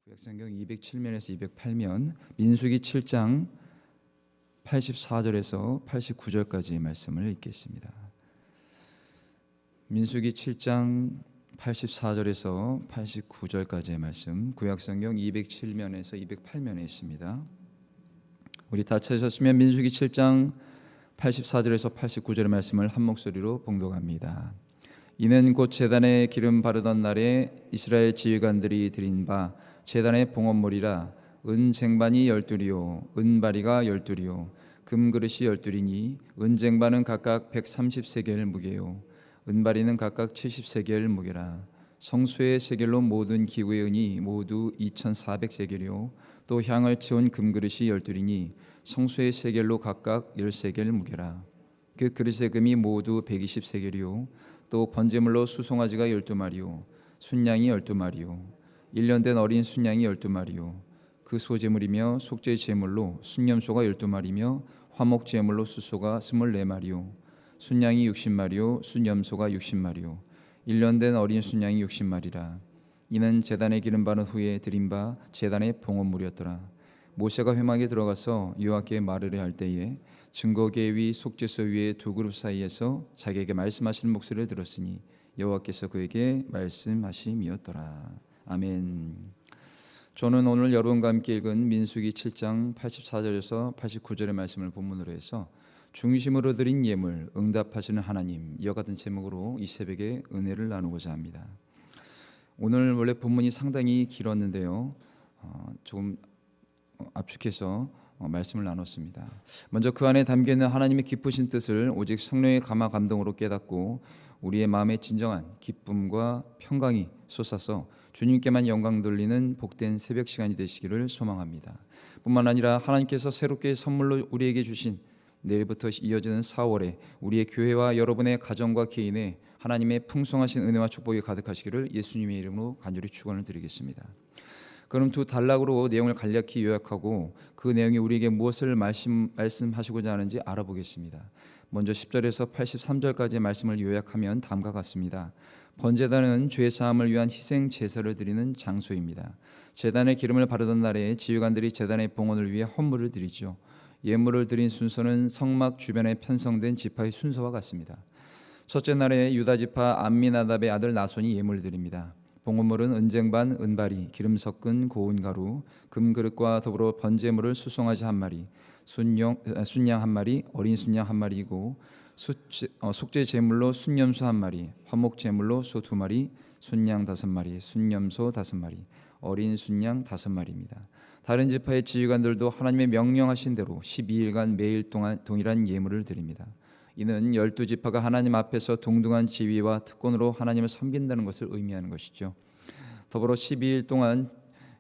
구약성경 207면에서 208면, 민수기 7장 84절에서 89절까지의 말씀을 읽겠습니다. 민수기 7장 84절에서 89절까지의 말씀, 구약성경 207면에서 208면에 있습니다. 우리 다 찾으셨으면 민수기 7장 84절에서 89절의 말씀을 한 목소리로 봉독합니다. 이는 곧 제단에 기름 바르던 날에 이스라엘 지휘관들이 드린 바 제단의 봉헌물이라. 은쟁반이 12리요 은바리가 12리요 금그릇이 12리니 은쟁반은 각각 130세겔 무게요 은바리는 각각 70세겔 무게라. 성소의 세겔로 모든 기구의 은이 모두 2400세겔이요 또 향을 채운 금그릇이 12리니 성소의 세겔로 각각 10세겔 무게라. 그 그릇의 금이 모두 120세겔이요 또 번제물로 수송아지가 12마리요 순양이 12마리요 1년 된 어린 순양이 12마리요 그 소제물이며 속죄 제물로 순염소가 12마리며 화목 제물로 수소가 24마리요 순양이 60마리요 순염소가 60마리요 1년 된 어린 순양이 60마리라. 이는 제단에 기름 바른 후에 드린 바 제단의 봉헌물이었더라. 모세가 회막에 들어가서 여호와께 말을 할 때에 증거계 위 속죄소 위에 두 그룹 사이에서 자기에게 말씀하시는 목소리를 들었으니 여호와께서 그에게 말씀하심이었더라. 아멘. 저는 오늘 여러분과 함께 읽은 민수기 7장 84절에서 89절의 말씀을 본문으로 해서 중심으로 드린 예물 응답하시는 하나님, 이와 같은 제목으로 이 새벽에 은혜를 나누고자 합니다. 오늘 원래 본문이 상당히 길었는데요, 조금 압축해서 말씀을 나눴습니다. 먼저 그 안에 담겨있는 하나님의 기쁘신 뜻을 오직 성령의 감화 감동으로 깨닫고 우리의 마음에 진정한 기쁨과 평강이 솟아서 주님께만 영광 돌리는 복된 새벽 시간이 되시기를 소망합니다. 뿐만 아니라 하나님께서 새롭게 선물로 우리에게 주신 내일부터 이어지는 4월에 우리의 교회와 여러분의 가정과 개인에 하나님의 풍성하신 은혜와 축복이 가득하시기를 예수님의 이름으로 간절히 축원을 드리겠습니다. 그럼 두 단락으로 내용을 간략히 요약하고 그 내용이 우리에게 무엇을 말씀하시고자 하는지 알아보겠습니다. 먼저 10절에서 83절까지의 말씀을 요약하면 다음과 같습니다. 번제단은 죄사함을 위한 희생 제사를 드리는 장소입니다. 제단에 기름을 바르던 날에 지휘관들이 제단의 봉헌을 위해 헌물을 드리죠. 예물을 드린 순서는 성막 주변에 편성된 지파의 순서와 같습니다. 첫째 날에 유다 지파 암미나답의 아들 나손이 예물을 드립니다. 봉헌물은 은쟁반, 은바리, 기름 섞은 고운 가루, 금그릇과 더불어 번제물을 수송아지 한 마리, 순양 한 마리, 어린 순양 한 마리이고 속죄 제물로 순염소 한 마리, 화목 제물로 소 2마리, 순양 5마리, 순염소 5마리, 어린 순양 5마리입니다. 다른 지파의 지휘관들도 하나님의 명령하신 대로 12일간 매일 동안 동일한 예물을 드립니다. 이는 12지파가 하나님 앞에서 동등한 지위와 특권으로 하나님을 섬긴다는 것을 의미하는 것이죠. 더불어 12일 동안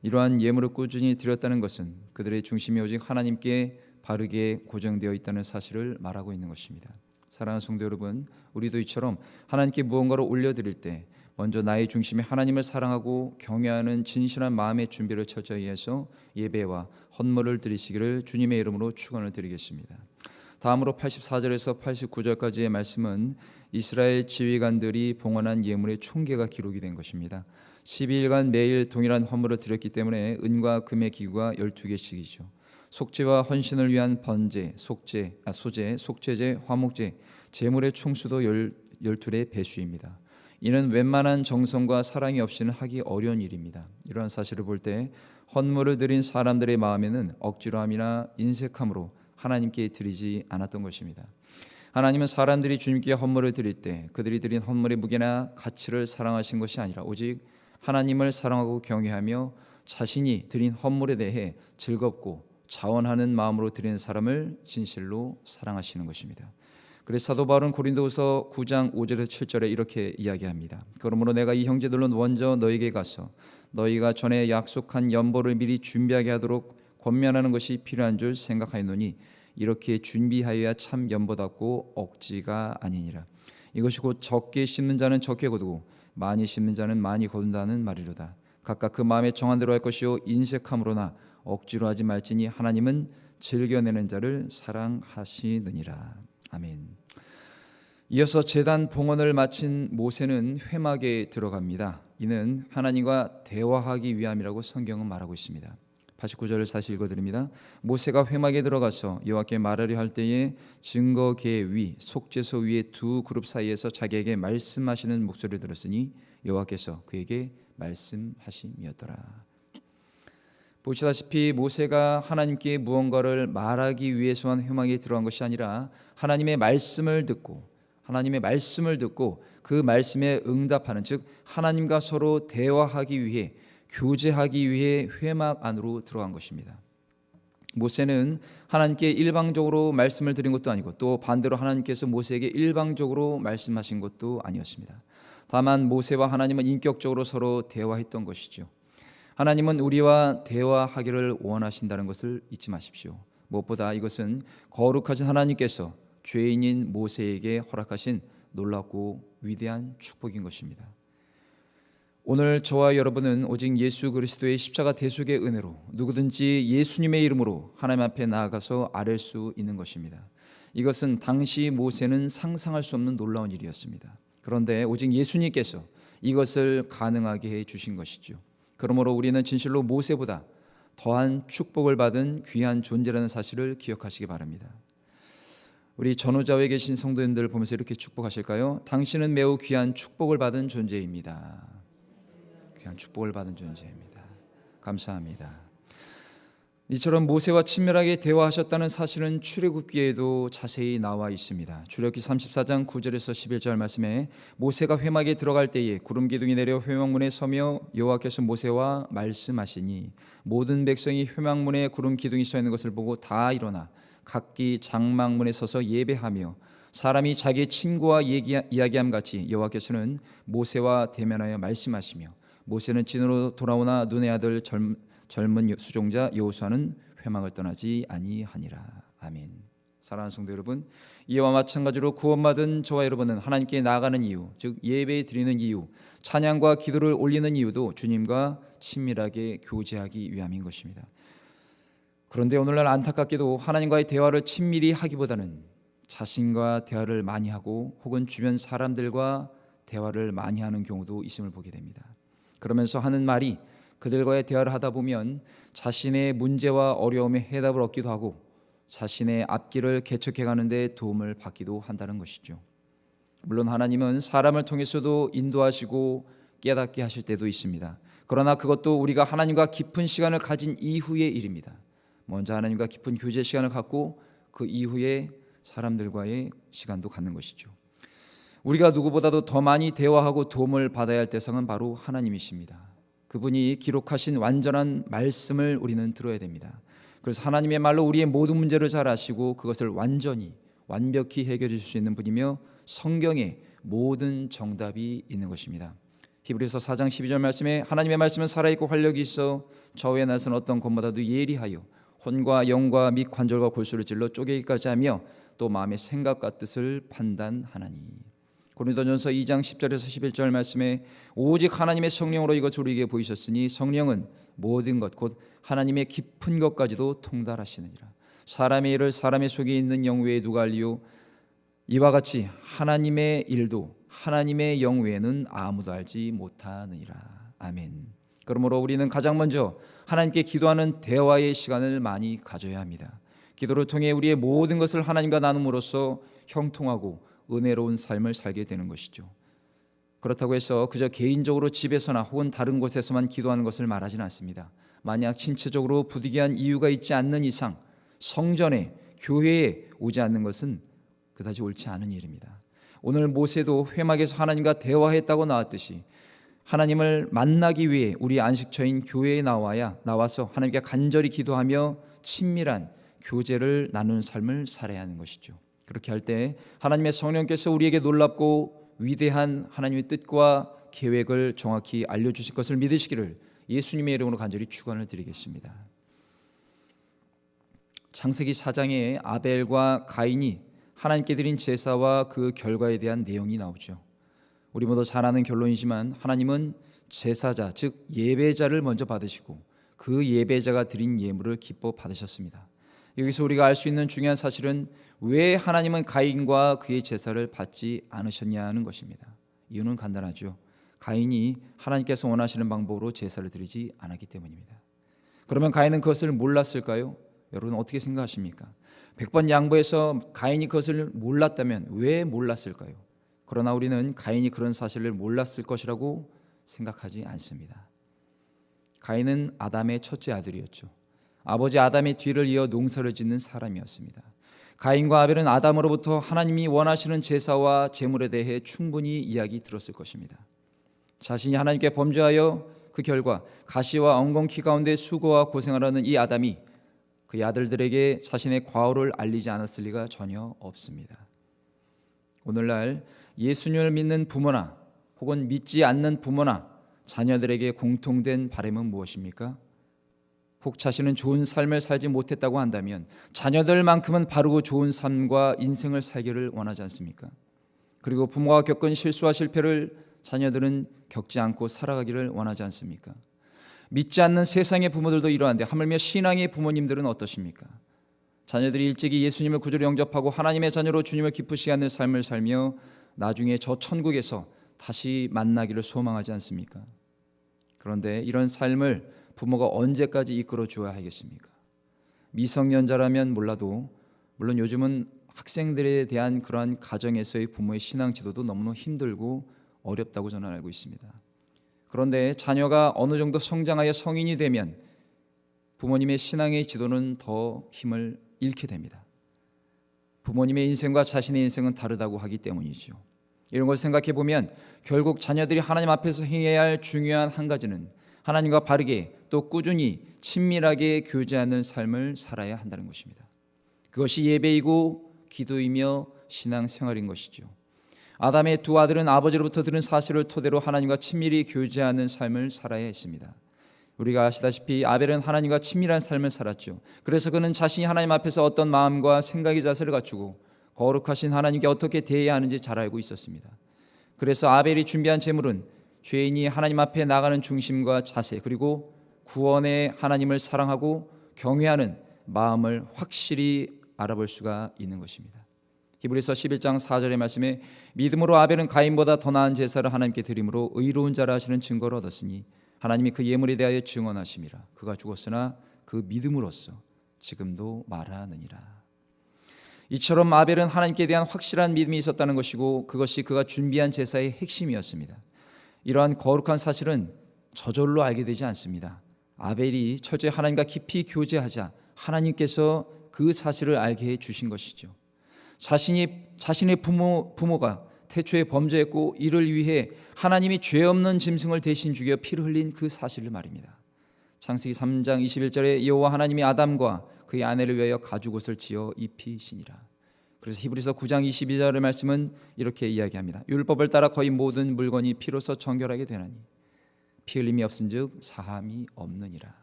이러한 예물을 꾸준히 드렸다는 것은 그들의 중심이 오직 하나님께 바르게 고정되어 있다는 사실을 말하고 있는 것입니다. 사랑하는 성도 여러분, 우리도 이처럼 하나님께 무언가를 올려드릴 때 먼저 나의 중심에 하나님을 사랑하고 경외하는 진실한 마음의 준비를 철저히 해서 예배와 헌물을 드리시기를 주님의 이름으로 축원을 드리겠습니다. 다음으로 84절에서 89절까지의 말씀은 이스라엘 지휘관들이 봉헌한 예물의 총계가 기록이 된 것입니다. 12일간 매일 동일한 헌물을 드렸기 때문에 은과 금의 기구가 12개씩이죠. 속죄와 헌신을 위한 번제, 소제, 속죄제, 화목제, 제물의 총수도 12의 배수입니다. 이는 웬만한 정성과 사랑이 없이는 하기 어려운 일입니다. 이러한 사실을 볼 때 헌물을 드린 사람들의 마음에는 억지로함이나 인색함으로 하나님께 드리지 않았던 것입니다. 하나님은 사람들이 주님께 헌물을 드릴 때 그들이 드린 헌물의 무게나 가치를 사랑하신 것이 아니라 오직 하나님을 사랑하고 경외하며 자신이 드린 헌물에 대해 즐겁고 자원하는 마음으로 드리는 사람을 진실로 사랑하시는 것입니다. 그래서 사도 바울은 고린도후서 9장 5절에서 7절에 이렇게 이야기합니다. 그러므로 내가 이 형제들로 먼저 너에게 가서 너희가 전에 약속한 연보를 미리 준비하게 하도록 권면하는 것이 필요한 줄 생각하노니 이렇게 준비하여야 참 연보답고 억지가 아니니라. 이것이 곧 적게 심는 자는 적게 거두고 많이 심는 자는 많이 거둔다는 말이로다. 각각 그 마음에 정한 대로 할 것이요 인색함으로나 억지로 하지 말지니 하나님은 즐겨내는 자를 사랑하시느니라. 아멘. 이어서 제단 봉헌을 마친 모세는 회막에 들어갑니다. 이는 하나님과 대화하기 위함이라고 성경은 말하고 있습니다. 89절을 다시 읽어드립니다. 모세가 회막에 들어가서 여호와께 말하려 할 때에 증거계 위 속죄소 위에 두 그룹 사이에서 자기에게 말씀하시는 목소리를 들었으니 여호와께서 그에게 말씀하심이었더라. 보시다시피 모세가 하나님께 무언가를 말하기 위해서만 회막에 들어간 것이 아니라 하나님의 말씀을 듣고 그 말씀에 응답하는, 즉 하나님과 서로 대화하기 위해, 교제하기 위해 회막 안으로 들어간 것입니다. 모세는 하나님께 일방적으로 말씀을 드린 것도 아니고 또 반대로 하나님께서 모세에게 일방적으로 말씀하신 것도 아니었습니다. 다만 모세와 하나님은 인격적으로 서로 대화했던 것이죠. 하나님은 우리와 대화하기를 원하신다는 것을 잊지 마십시오. 무엇보다 이것은 거룩하신 하나님께서 죄인인 모세에게 허락하신 놀랍고 위대한 축복인 것입니다. 오늘 저와 여러분은 오직 예수 그리스도의 십자가 대속의 은혜로 누구든지 예수님의 이름으로 하나님 앞에 나아가서 아뢰 수 있는 것입니다. 이것은 당시 모세는 상상할 수 없는 놀라운 일이었습니다. 그런데 오직 예수님께서 이것을 가능하게 해 주신 것이죠. 그러므로 우리는 진실로 모세보다 더한 축복을 받은 귀한 존재라는 사실을 기억하시기 바랍니다. 우리 전후좌우에 계신 성도님들 보면서 이렇게 축복하실까요? 당신은 매우 귀한 축복을 받은 존재입니다. 귀한 축복을 받은 존재입니다. 감사합니다. 이처럼 모세와 친밀하게 대화하셨다는 사실은 출애굽기에도 자세히 나와 있습니다. 출애굽기 34장 9절에서 11절 말씀에 모세가 회막에 들어갈 때에 구름 기둥이 내려 회막문에 서며 여호와께서 모세와 말씀하시니 모든 백성이 회막문에 구름 기둥이 서 있는 것을 보고 다 일어나 각기 장막문에 서서 예배하며 사람이 자기 친구와 이야기함 같이 여호와께서는 모세와 대면하여 말씀하시며 모세는 진으로 돌아오나 눈의 아들 젊은 수종자 여호수아는 회막을 떠나지 아니하니라. 아멘. 사랑하는 성도 여러분, 이와 마찬가지로 구원받은 저와 여러분은 하나님께 나아가는 이유, 즉 예배 드리는 이유, 찬양과 기도를 올리는 이유도 주님과 친밀하게 교제하기 위함인 것입니다. 그런데 오늘날 안타깝게도 하나님과의 대화를 친밀히 하기보다는 자신과 대화를 많이 하고 혹은 주변 사람들과 대화를 많이 하는 경우도 있음을 보게 됩니다. 그러면서 하는 말이 그들과의 대화를 하다 보면 자신의 문제와 어려움에 해답을 얻기도 하고 자신의 앞길을 개척해 가는 데 도움을 받기도 한다는 것이죠. 물론 하나님은 사람을 통해서도 인도하시고 깨닫게 하실 때도 있습니다. 그러나 그것도 우리가 하나님과 깊은 시간을 가진 이후의 일입니다. 먼저 하나님과 깊은 교제 시간을 갖고 그 이후에 사람들과의 시간도 갖는 것이죠. 우리가 누구보다도 더 많이 대화하고 도움을 받아야 할 대상은 바로 하나님이십니다. 그분이 기록하신 완전한 말씀을 우리는 들어야 됩니다. 그래서 하나님의 말로 우리의 모든 문제를 잘 아시고 그것을 완벽히 해결해 줄 수 있는 분이며 성경에 모든 정답이 있는 것입니다. 히브리서 4장 12절 말씀에 하나님의 말씀은 살아있고 활력이 있어 저의 낫은 어떤 것보다도 예리하여 혼과 영과 및 관절과 골수를 찔러 쪼개기까지 하며 또 마음의 생각과 뜻을 판단하나니. 고린도전서 2장 10절에서 11절 말씀에 오직 하나님의 성령으로 이것을 우리에게 보이셨으니 성령은 모든 것 곧 하나님의 깊은 것까지도 통달하시느니라. 사람의 일을 사람의 속에 있는 영 외에 누가 알리요? 이와 같이 하나님의 일도 하나님의 영 외에는 아무도 알지 못하느니라. 아멘. 그러므로 우리는 가장 먼저 하나님께 기도하는 대화의 시간을 많이 가져야 합니다. 기도를 통해 우리의 모든 것을 하나님과 나눔으로써 형통하고 은혜로운 삶을 살게 되는 것이죠. 그렇다고 해서 그저 개인적으로 집에서나 혹은 다른 곳에서만 기도하는 것을 말하지는 않습니다. 만약 신체적으로 부득이한 이유가 있지 않는 이상 성전에, 교회에 오지 않는 것은 그다지 옳지 않은 일입니다. 오늘 모세도 회막에서 하나님과 대화했다고 나왔듯이 하나님을 만나기 위해 우리 안식처인 교회에 나와서 하나님께 간절히 기도하며 친밀한 교제를 나누는 삶을 살아야 하는 것이죠. 그렇게 할 때 하나님의 성령께서 우리에게 놀랍고 위대한 하나님의 뜻과 계획을 정확히 알려주실 것을 믿으시기를 예수님의 이름으로 간절히 축원을 드리겠습니다. 창세기 4장에 아벨과 가인이 하나님께 드린 제사와 그 결과에 대한 내용이 나오죠. 우리 모두 잘 아는 결론이지만 하나님은 제사자 즉 예배자를 먼저 받으시고 그 예배자가 드린 예물을 기뻐 받으셨습니다. 여기서 우리가 알 수 있는 중요한 사실은 왜 하나님은 가인과 그의 제사를 받지 않으셨냐는 것입니다. 이유는 간단하죠. 가인이 하나님께서 원하시는 방법으로 제사를 드리지 않았기 때문입니다. 그러면 가인은 그것을 몰랐을까요? 여러분 어떻게 생각하십니까? 100번 양보해서 가인이 그것을 몰랐다면 왜 몰랐을까요? 그러나 우리는 가인이 그런 사실을 몰랐을 것이라고 생각하지 않습니다. 가인은 아담의 첫째 아들이었죠. 아버지 아담의 뒤를 이어 농사를 짓는 사람이었습니다. 가인과 아벨은 아담으로부터 하나님이 원하시는 제사와 제물에 대해 충분히 이야기 들었을 것입니다. 자신이 하나님께 범죄하여 그 결과 가시와 엉겅퀴 가운데 수고와 고생하라는 이 아담이 그의 아들들에게 자신의 과오를 알리지 않았을 리가 전혀 없습니다. 오늘날 예수님을 믿는 부모나 혹은 믿지 않는 부모나 자녀들에게 공통된 바람은 무엇입니까? 혹 자신은 좋은 삶을 살지 못했다고 한다면 자녀들만큼은 바르고 좋은 삶과 인생을 살기를 원하지 않습니까? 그리고 부모가 겪은 실수와 실패를 자녀들은 겪지 않고 살아가기를 원하지 않습니까? 믿지 않는 세상의 부모들도 이러한데 하물며 신앙의 부모님들은 어떠십니까? 자녀들이 일찍이 예수님을 구주로 영접하고 하나님의 자녀로 주님을 기쁘시게 하는 삶을 살며 나중에 저 천국에서 다시 만나기를 소망하지 않습니까? 그런데 이런 삶을 부모가 언제까지 이끌어 주어야 하겠습니까? 미성년자라면 몰라도 물론 요즘은 학생들에 대한 그러한 가정에서의 부모의 신앙 지도도 너무나 힘들고 어렵다고 저는 알고 있습니다. 그런데 자녀가 어느 정도 성장하여 성인이 되면 부모님의 신앙의 지도는 더 힘을 잃게 됩니다. 부모님의 인생과 자신의 인생은 다르다고 하기 때문이죠. 이런 걸 생각해 보면 결국 자녀들이 하나님 앞에서 행해야 할 중요한 한 가지는 하나님과 바르게 또 꾸준히 친밀하게 교제하는 삶을 살아야 한다는 것입니다. 그것이 예배이고 기도이며 신앙생활인 것이죠. 아담의 두 아들은 아버지로부터 들은 사실을 토대로 하나님과 친밀히 교제하는 삶을 살아야 했습니다. 우리가 아시다시피 아벨은 하나님과 친밀한 삶을 살았죠. 그래서 그는 자신이 하나님 앞에서 어떤 마음과 생각의 자세를 갖추고 거룩하신 하나님께 어떻게 대해야 하는지 잘 알고 있었습니다. 그래서 아벨이 준비한 제물은 죄인이 하나님 앞에 나가는 중심과 자세, 그리고 구원의 하나님을 사랑하고 경외하는 마음을 확실히 알아볼 수가 있는 것입니다. 히브리서 11장 4절의 말씀에 믿음으로 아벨은 가인보다 더 나은 제사를 하나님께 드림으로 의로운 자라 하시는 증거를 얻었으니 하나님이 그 예물에 대하여 증언하심이라. 그가 죽었으나 그 믿음으로써 지금도 말하느니라. 이처럼 아벨은 하나님께 대한 확실한 믿음이 있었다는 것이고 그것이 그가 준비한 제사의 핵심이었습니다. 이러한 거룩한 사실은 저절로 알게 되지 않습니다. 아벨이 철저히 하나님과 깊이 교제하자 하나님께서 그 사실을 알게 해 주신 것이죠. 자신의 부모가 태초에 범죄했고 이를 위해 하나님이 죄 없는 짐승을 대신 죽여 피를 흘린 그 사실을 말입니다. 창세기 3장 21절에 여호와 하나님이 아담과 그의 아내를 위하여 가죽옷을 지어 입히시니라. 그래서 히브리서 9장 22절의 말씀은 이렇게 이야기합니다. 율법을 따라 거의 모든 물건이 피로서 정결하게 되나니 피 흘림이 없은즉 사함이 없느니라.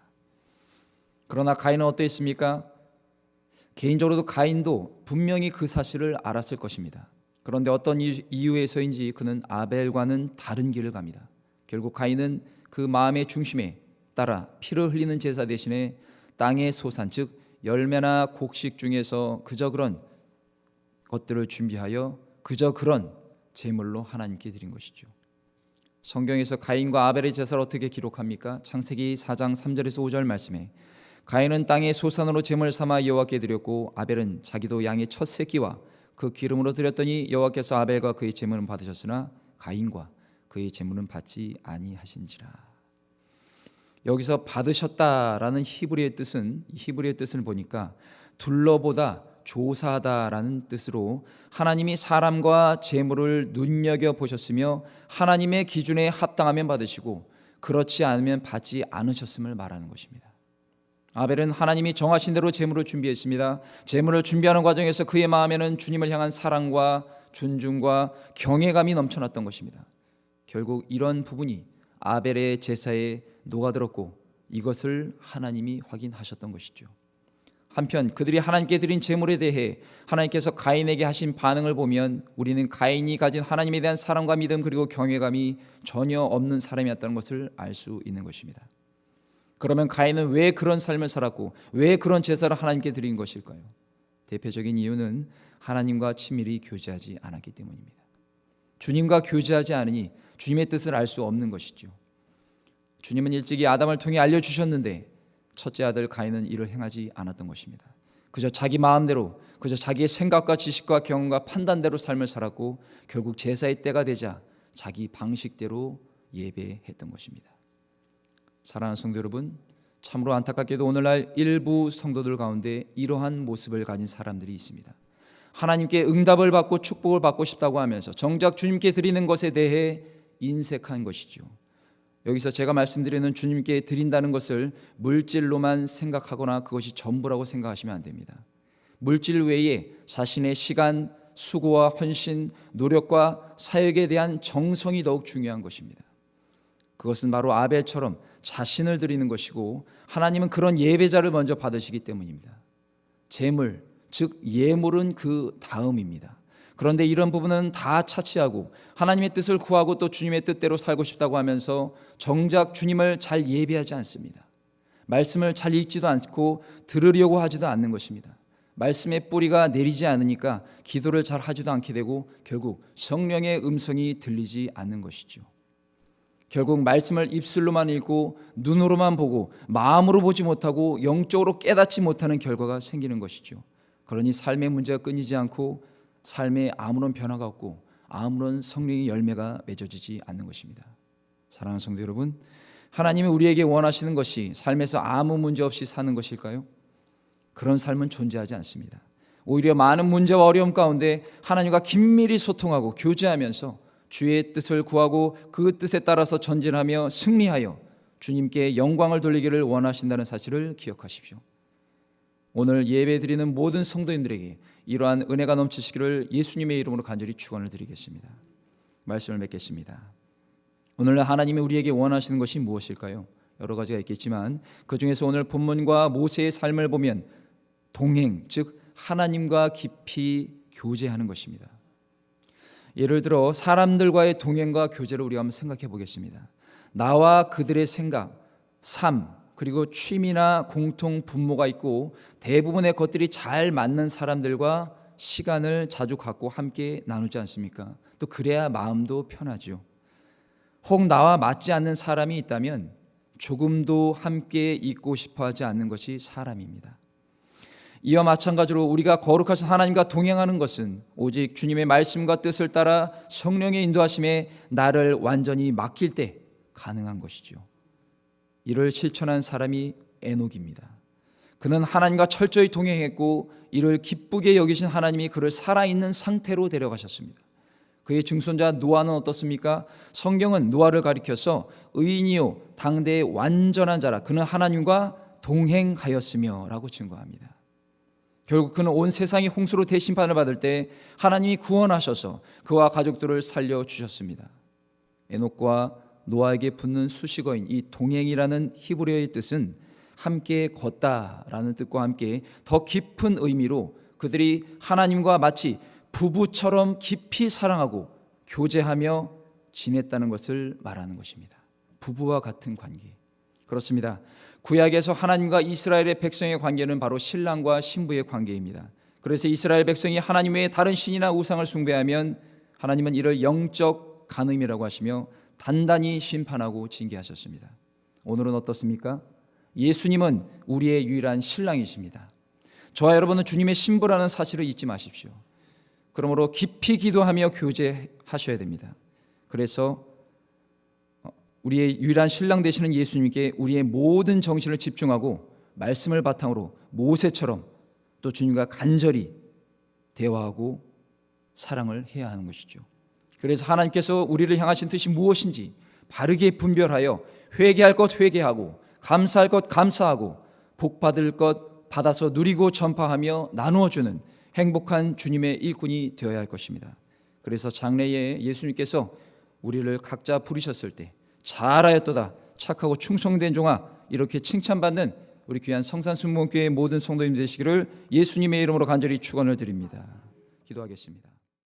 그러나 가인은 어떠했습니까? 개인적으로도 가인도 분명히 그 사실을 알았을 것입니다. 그런데 어떤 이유에서인지 그는 아벨과는 다른 길을 갑니다. 결국 가인은 그 마음의 중심에 따라 피를 흘리는 제사 대신에 땅의 소산, 즉 열매나 곡식 중에서 그저 그런 것들을 준비하여 그저 그런 제물로 하나님께 드린 것이죠. 성경에서 가인과 아벨의 제사를 어떻게 기록합니까? 창세기 4장 3절에서 5절 말씀에 가인은 땅의 소산으로 제물 삼아 여호와께 드렸고 아벨은 자기도 양의 첫 새끼와 그 기름으로 드렸더니 여호와께서 아벨과 그의 제물은 받으셨으나 가인과 그의 제물은 받지 아니하신지라. 여기서 받으셨다라는 히브리의 뜻을 보니까 둘러보다 조사하다라는 뜻으로 하나님이 사람과 제물을 눈여겨보셨으며 하나님의 기준에 합당하면 받으시고 그렇지 않으면 받지 않으셨음을 말하는 것입니다. 아벨은 하나님이 정하신 대로 제물을 준비했습니다. 제물을 준비하는 과정에서 그의 마음에는 주님을 향한 사랑과 존중과 경외감이 넘쳐났던 것입니다. 결국 이런 부분이 아벨의 제사에 녹아들었고 이것을 하나님이 확인하셨던 것이죠. 한편 그들이 하나님께 드린 제물에 대해 하나님께서 가인에게 하신 반응을 보면 우리는 가인이 가진 하나님에 대한 사랑과 믿음 그리고 경외감이 전혀 없는 사람이었다는 것을 알 수 있는 것입니다. 그러면 가인은 왜 그런 삶을 살았고 왜 그런 제사를 하나님께 드린 것일까요? 대표적인 이유는 하나님과 친밀히 교제하지 않았기 때문입니다. 주님과 교제하지 않으니 주님의 뜻을 알 수 없는 것이죠. 주님은 일찍이 아담을 통해 알려주셨는데 첫째 아들 가인은 이를 행하지 않았던 것입니다. 그저 자기 마음대로, 그저 자기의 생각과 지식과 경험과 판단대로 삶을 살았고 결국 제사의 때가 되자 자기 방식대로 예배했던 것입니다. 사랑하는 성도 여러분, 참으로 안타깝게도 오늘날 일부 성도들 가운데 이러한 모습을 가진 사람들이 있습니다. 하나님께 응답을 받고 축복을 받고 싶다고 하면서 정작 주님께 드리는 것에 대해 인색한 것이죠. 여기서 제가 말씀드리는 주님께 드린다는 것을 물질로만 생각하거나 그것이 전부라고 생각하시면 안 됩니다. 물질 외에 자신의 시간, 수고와 헌신, 노력과 사역에 대한 정성이 더욱 중요한 것입니다. 그것은 바로 아벨처럼 자신을 드리는 것이고 하나님은 그런 예배자를 먼저 받으시기 때문입니다. 제물, 즉 예물은 그 다음입니다. 그런데 이런 부분은 다 차치하고 하나님의 뜻을 구하고 또 주님의 뜻대로 살고 싶다고 하면서 정작 주님을 잘 예배하지 않습니다. 말씀을 잘 읽지도 않고 들으려고 하지도 않는 것입니다. 말씀의 뿌리가 내리지 않으니까 기도를 잘 하지도 않게 되고 결국 성령의 음성이 들리지 않는 것이죠. 결국 말씀을 입술로만 읽고 눈으로만 보고 마음으로 보지 못하고 영적으로 깨닫지 못하는 결과가 생기는 것이죠. 그러니 삶의 문제가 끊이지 않고 삶에 아무런 변화가 없고 아무런 성령의 열매가 맺어지지 않는 것입니다. 사랑하는 성도 여러분, 하나님이 우리에게 원하시는 것이 삶에서 아무 문제 없이 사는 것일까요? 그런 삶은 존재하지 않습니다. 오히려 많은 문제와 어려움 가운데 하나님과 긴밀히 소통하고 교제하면서 주의 뜻을 구하고 그 뜻에 따라서 전진하며 승리하여 주님께 영광을 돌리기를 원하신다는 사실을 기억하십시오. 오늘 예배드리는 모든 성도님들에게 이러한 은혜가 넘치시기를 예수님의 이름으로 간절히 축원을 드리겠습니다. 말씀을 맺겠습니다. 오늘날 하나님이 우리에게 원하시는 것이 무엇일까요? 여러 가지가 있겠지만 그 중에서 오늘 본문과 모세의 삶을 보면 동행, 즉 하나님과 깊이 교제하는 것입니다. 예를 들어 사람들과의 동행과 교제를 우리가 한번 생각해 보겠습니다. 나와 그들의 생각, 삶, 그리고 취미나 공통 분모가 있고 대부분의 것들이 잘 맞는 사람들과 시간을 자주 갖고 함께 나누지 않습니까? 또 그래야 마음도 편하죠. 혹 나와 맞지 않는 사람이 있다면 조금도 함께 있고 싶어 하지 않는 것이 사람입니다. 이와 마찬가지로 우리가 거룩하신 하나님과 동행하는 것은 오직 주님의 말씀과 뜻을 따라 성령의 인도하심에 나를 완전히 맡길 때 가능한 것이죠. 이를 실천한 사람이 에녹입니다. 그는 하나님과 철저히 동행했고 이를 기쁘게 여기신 하나님이 그를 살아있는 상태로 데려가셨습니다. 그의 증손자 노아는 어떻습니까? 성경은 노아를 가리켜서 의인이요 당대의 완전한 자라 그는 하나님과 동행하였으며 라고 증거합니다. 결국 그는 온 세상이 홍수로 대심판을 받을 때 하나님이 구원하셔서 그와 가족들을 살려주셨습니다. 에녹과 노아에게 붙는 수식어인 이 동행이라는 히브리어의 뜻은 함께 걷다라는 뜻과 함께 더 깊은 의미로 그들이 하나님과 마치 부부처럼 깊이 사랑하고 교제하며 지냈다는 것을 말하는 것입니다. 부부와 같은 관계. 그렇습니다. 구약에서 하나님과 이스라엘의 백성의 관계는 바로 신랑과 신부의 관계입니다. 그래서 이스라엘 백성이 하나님 외에 다른 신이나 우상을 숭배하면 하나님은 이를 영적 간음이라고 하시며 단단히 심판하고 징계하셨습니다. 오늘은 어떻습니까? 예수님은 우리의 유일한 신랑이십니다. 저와 여러분은 주님의 신부라는 사실을 잊지 마십시오. 그러므로 깊이 기도하며 교제하셔야 됩니다. 그래서 우리의 유일한 신랑 되시는 예수님께 우리의 모든 정신을 집중하고 말씀을 바탕으로 모세처럼 또 주님과 간절히 대화하고 사랑을 해야 하는 것이죠. 그래서 하나님께서 우리를 향하신 뜻이 무엇인지 바르게 분별하여 회개할 것 회개하고 감사할 것 감사하고 복받을 것 받아서 누리고 전파하며 나누어주는 행복한 주님의 일꾼이 되어야 할 것입니다. 그래서 장래에 예수님께서 우리를 각자 부르셨을 때 잘하였도다 착하고 충성된 종아 이렇게 칭찬받는 우리 귀한 성산순복음교회 모든 성도님 되시기를 예수님의 이름으로 간절히 축원을 드립니다. 기도하겠습니다.